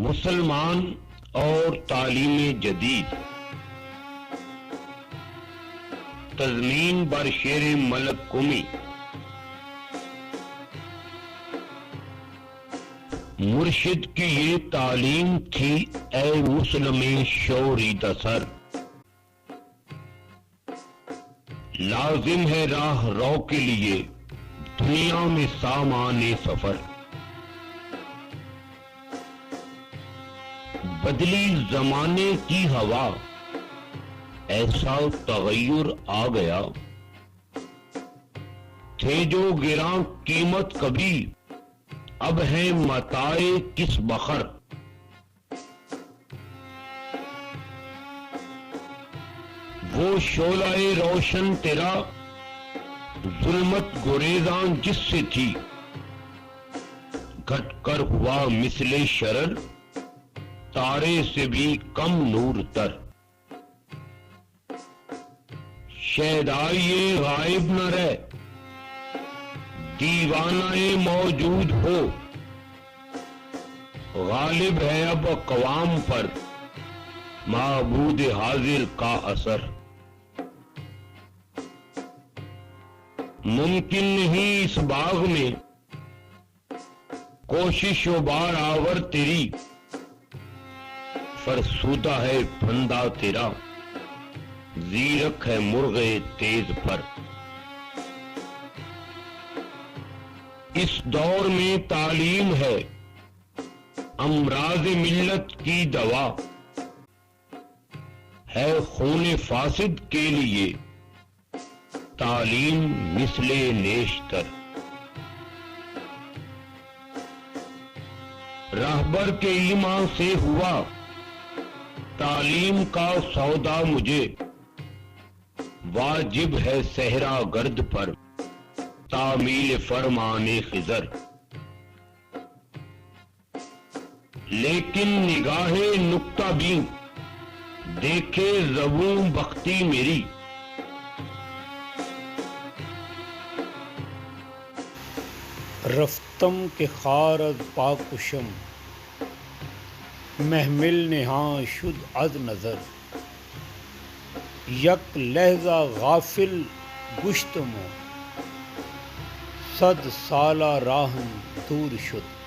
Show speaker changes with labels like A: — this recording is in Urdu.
A: مسلمان اور تعلیم جدید، تضمین بر شیر ملک قمی۔ مرشد کی یہ تعلیم تھی اے مسلم شوری دسر، لازم ہے راہ رو کے لیے دنیا میں سامان سفر۔ بدلی زمانے کی ہوا، ایسا تغیر آ گیا، تھے جو گراں قیمت کبھی، اب ہیں متاع کس بخر۔ وہ شعلہ روشن تیرا ظلمت گریزاں جس سے تھی، گھٹ کر ہوا مثل شرر تارے سے بھی کم نور تر۔ شیدائے غائب نہ رہ، دیوانہ موجود ہو، غالب ہے اب اقوام پر معبود حاضر کا اثر۔ ممکن نہیں اس باغ میں کوشش و بار آور تیری، فرسودہ ہے پھندہ تیرا، زیرک ہے مرغ تیز پر۔ اس دور میں تعلیم ہے امراض ملت کی دوا، ہے خون فاسد کے لیے تعلیم مثل نیشتر۔ راہبر کے ایمان سے ہوا تعلیم کا سودا، مجھے واجب ہے صحرا گرد پر تعمیل فرمان خضر۔ لیکن نگاہ نکتہ بین دیکھے زبوں بختی میری،
B: رفتم کے خار از پاکشم، محمل نہاں شد از نظر۔ یک لحظہ غافل گشتمو، صد سالہ راہم دور شد۔